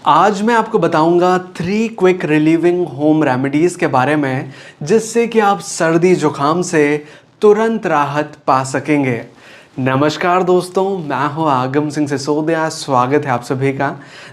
आज मैं आपको बताऊंगा 3 क्विक रिलीविंग होम रेमेडीज़ के बारे में जिससे कि आप सर्दी जुकाम से तुरंत राहत पा सकेंगे। नमस्कार दोस्तों, मैं हूं आगम सिंह सिसोदिया। स्वागत है आप सभी का।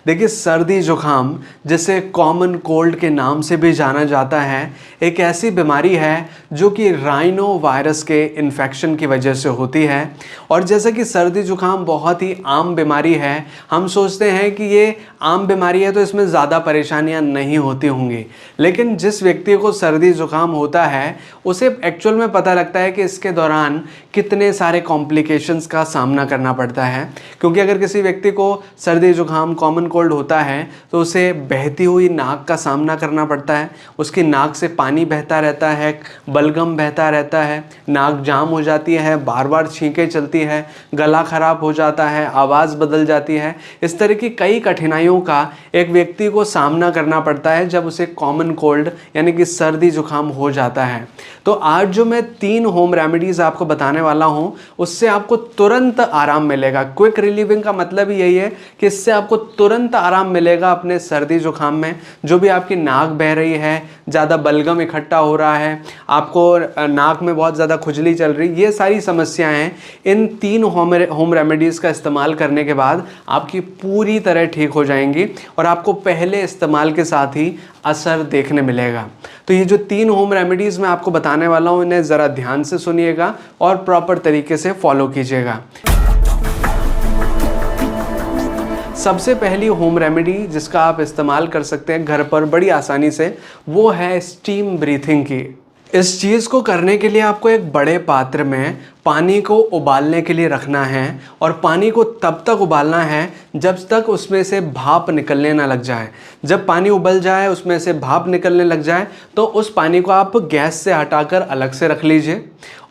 देखिए, सर्दी जुकाम जिसे कॉमन कोल्ड के नाम से भी जाना जाता है, एक ऐसी बीमारी है जो कि राइनो वायरस के इन्फेक्शन की वजह से होती है। और जैसा कि सर्दी जुकाम बहुत ही आम बीमारी है, हम सोचते हैं कि ये आम बीमारी है तो इसमें ज़्यादा परेशानियां नहीं होती होंगी, लेकिन जिस व्यक्ति को सर्दी जुकाम होता है उसे एक्चुअल में पता लगता है कि इसके दौरान कितने सारे कॉम्प्लिकेशंस का सामना करना पड़ता है। क्योंकि अगर किसी व्यक्ति को सर्दी जुकाम कॉमन कोल्ड होता है तो उसे बहती हुई नाक का सामना करना पड़ता है। उसकी नाक से पानी बहता रहता है, बलगम बहता रहता है, नाक जाम हो जाती है, बार बार छींकें चलती है, गला खराब हो जाता है, आवाज़ बदल जाती है। इस तरह की कई कठिनाइयों का एक व्यक्ति को सामना करना पड़ता है जब उसे कॉमन कोल्ड यानी कि सर्दी जुकाम हो जाता है। तो आज जो मैं 3 होम रेमेडीज़ आपको बताने वाला हूं, उससे आपको तुरंत आराम मिलेगा। क्विक रिलीविंग का मतलब ही यही है कि इससे आपको तुरंत आराम मिलेगा अपने सर्दी जुकाम में। जो भी आपकी नाक बह रही है, ज़्यादा बलगम इकट्ठा हो रहा है, आपको नाक में बहुत ज़्यादा खुजली चल रही, ये सारी समस्याएं हैं, इन 3 होम रेमेडीज़ का इस्तेमाल करने के बाद आपकी पूरी तरह ठीक हो जाएंगी और आपको पहले इस्तेमाल के साथ ही असर देखने मिलेगा। तो ये जो 3 होम रेमेडीज़ मैं आपको बताने वाला हूँ, इन्हें ज़रा ध्यान से सुनिएगा और प्रॉपर तरीके से फॉलो कीजिएगा। सबसे पहली होम रेमेडी जिसका आप इस्तेमाल कर सकते हैं घर पर बड़ी आसानी से, वो है स्टीम ब्रीथिंग की। इस चीज़ को करने के लिए आपको एक बड़े पात्र में पानी को उबालने के लिए रखना है और पानी को तब तक उबालना है जब तक उसमें से भाप निकलने ना लग जाए। जब पानी उबल जाए, उसमें से भाप निकलने लग जाए, तो उस पानी को आप गैस से हटाकर अलग से रख लीजिए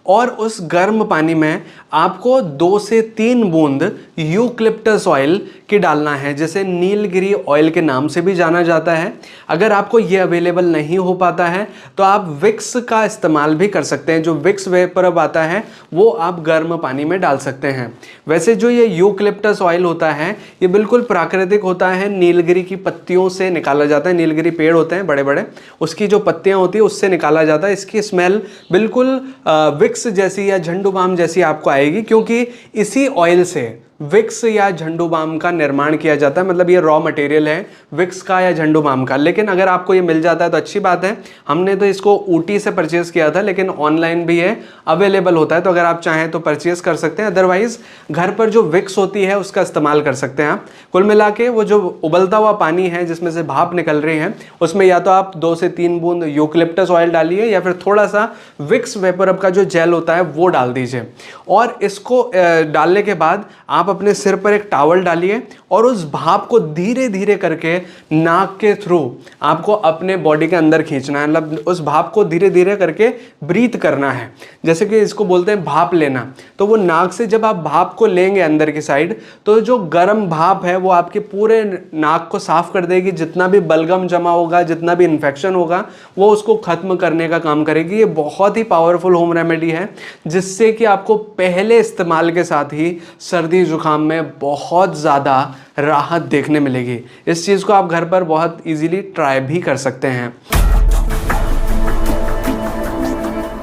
और उस गर्म पानी में आपको 2 से 3 बूंद यूकलिप्टस ऑयल की डालना है, जिसे नीलगिरी ऑयल के नाम से भी जाना जाता है। अगर आपको ये अवेलेबल नहीं हो पाता है तो आप विक्स का इस्तेमाल भी कर सकते हैं। जो विक्स वेपर आता है वो आप गर्म पानी में डाल सकते हैं। वैसे जो ये यूकलिप्टस ऑयल होता है ये बिल्कुल प्राकृतिक होता है, नीलगिरी की पत्तियों से निकाला जाता है। नीलगिरी पेड़ होते हैं बड़े बड़े, उसकी जो पत्तियाँ होती है उससे निकाला जाता है। इसकी स्मेल बिल्कुल विक्स जैसी या झंडू बाम जैसी आपको आएगी, क्योंकि इसी ऑयल से विक्स या झंडू बाम का निर्माण किया जाता है। मतलब ये रॉ मटेरियल है विक्स का या झंडू बाम का। लेकिन अगर आपको ये मिल जाता है तो अच्छी बात है। हमने तो इसको ऊटी से परचेज़ किया था, लेकिन ऑनलाइन भी ये अवेलेबल होता है, तो अगर आप चाहें तो परचेज़ कर सकते हैं। अदरवाइज़ घर पर जो विक्स होती है उसका इस्तेमाल कर सकते हैं आप। कुल मिला के वो जो उबलता हुआ पानी है जिसमें से भाप निकल रही है, उसमें या तो आप 2 से 3 बूंद यूकलिप्टस ऑयल डालिए या फिर थोड़ा सा विक्स वेपर का जो जेल होता है वो डाल दीजिए। और इसको डालने के बाद आप अपने सिर पर एक टॉवल डालिए और उस भाप को धीरे धीरे करके नाक के थ्रू आपको अपने बॉडी के अंदर खींचना है। मतलब उस भाप को धीरे धीरे करके ब्रीथ करना है, जैसे कि इसको बोलते हैं भाप लेना। तो वो नाक से जब आप भाप को लेंगे अंदर की साइड, तो जो गर्म भाप है वो आपके पूरे नाक को साफ कर देगी। जितना भी बलगम जमा होगा, जितना भी इन्फेक्शन होगा, वो उसको खत्म करने का काम करेगी। ये बहुत ही पावरफुल होम रेमेडी है जिससे कि आपको पहले इस्तेमाल के साथ ही सर्दी जुकाम में बहुत ज़्यादा राहत देखने मिलेगी। इस चीज़ को आप घर पर बहुत इजीली ट्राई भी कर सकते हैं।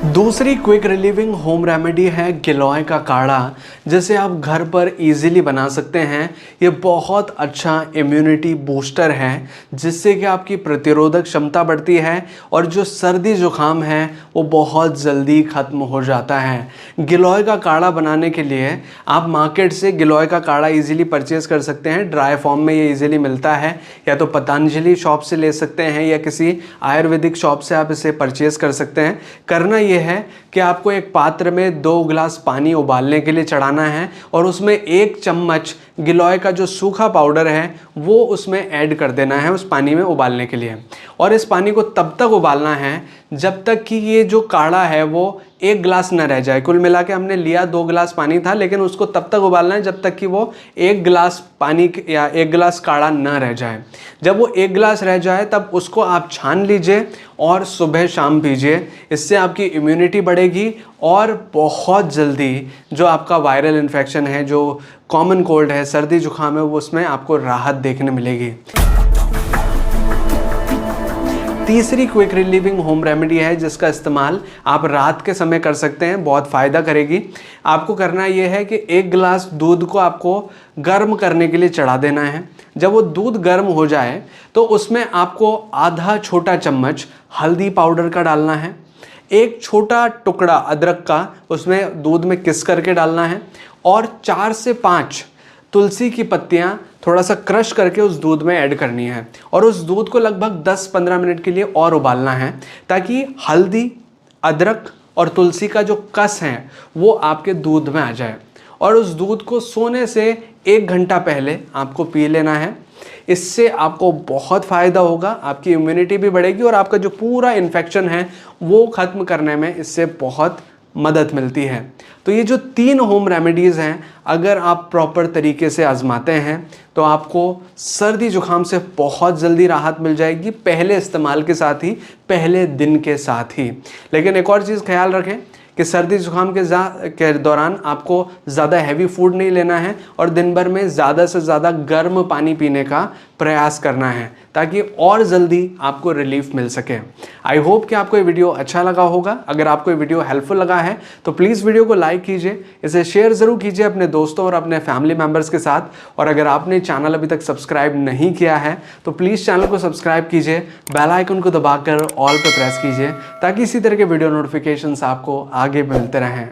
दूसरी क्विक रिलीविंग होम रेमेडी है गिलोय का काढ़ा, जिसे आप घर पर इजीली बना सकते हैं। ये बहुत अच्छा इम्यूनिटी बूस्टर है जिससे कि आपकी प्रतिरोधक क्षमता बढ़ती है और जो सर्दी जुकाम है वो बहुत जल्दी ख़त्म हो जाता है। गिलोय का काढ़ा बनाने के लिए आप मार्केट से गिलोय का काढ़ा इजीली परचेज़ कर सकते हैं। ड्राई फॉर्म में ये इजीली मिलता है, या तो पतंजलि शॉप से ले सकते हैं या किसी आयुर्वेदिक शॉप से आप इसे परचेज़ कर सकते हैं। करना ये है कि आपको एक पात्र में 2 गिलास पानी उबालने के लिए चढ़ाना है और उसमें 1 चम्मच गिलोय का जो सूखा पाउडर है वो उसमें ऐड कर देना है उस पानी में उबालने के लिए। और इस पानी को तब तक उबालना है जब तक कि ये जो काढ़ा है वो 1 गिलास न रह जाए। कुल मिला के हमने लिया 2 गिलास पानी था, लेकिन उसको तब तक उबालना है जब तक कि वो 1 गिलास पानी या 1 गिलास काढ़ा न रह जाए। जब वो 1 गिलास रह जाए तब उसको आप छान लीजिए और सुबह शाम पीजिए। इससे आपकी इम्यूनिटी बढ़ेगी और बहुत जल्दी जो आपका वायरल इन्फेक्शन है, जो कॉमन कोल्ड है, सर्दी जुकाम है, वो उसमें आपको राहत देखने मिलेगी। तीसरी क्विक रिलीविंग होम रेमेडी है जिसका इस्तेमाल आप रात के समय कर सकते हैं, बहुत फ़ायदा करेगी। आपको करना ये है कि 1 गिलास दूध को आपको गर्म करने के लिए चढ़ा देना है। जब वो दूध गर्म हो जाए तो उसमें आपको आधा छोटा चम्मच हल्दी पाउडर का डालना है, 1 छोटा टुकड़ा अदरक का उसमें दूध में किस करके डालना है, और 4 से 5 तुलसी की पत्तियां थोड़ा सा क्रश करके उस दूध में ऐड करनी है, और उस दूध को लगभग 10-15 मिनट के लिए और उबालना है ताकि हल्दी, अदरक और तुलसी का जो कस है वो आपके दूध में आ जाए। और उस दूध को सोने से 1 घंटा पहले आपको पी लेना है। इससे आपको बहुत फ़ायदा होगा, आपकी इम्यूनिटी भी बढ़ेगी और आपका जो पूरा इन्फेक्शन है वो ख़त्म करने में इससे बहुत मदद मिलती है। तो ये जो 3 होम रेमेडीज़ हैं, अगर आप प्रॉपर तरीके से आजमाते हैं तो आपको सर्दी जुकाम से बहुत जल्दी राहत मिल जाएगी, पहले इस्तेमाल के साथ ही, पहले दिन के साथ ही। लेकिन एक और चीज़ ख्याल रखें कि सर्दी जुकाम के दौरान आपको ज़्यादा हैवी फूड नहीं लेना है और दिन भर में ज़्यादा से ज़्यादा गर्म पानी पीने का प्रयास करना है ताकि और जल्दी आपको रिलीफ मिल सके। आई होप कि आपको ये वीडियो अच्छा लगा होगा। अगर आपको ये वीडियो हेल्पफुल लगा है तो प्लीज़ वीडियो को लाइक कीजिए, इसे शेयर ज़रूर कीजिए अपने दोस्तों और अपने फैमिली मेम्बर्स के साथ। और अगर आपने चैनल अभी तक सब्सक्राइब नहीं किया है तो प्लीज़ चैनल को सब्सक्राइब कीजिए, बेल आइकन को दबाकर ऑल पे प्रेस कीजिए ताकि इसी तरह के वीडियो नोटिफिकेशंस आपको आगे मिलते रहें।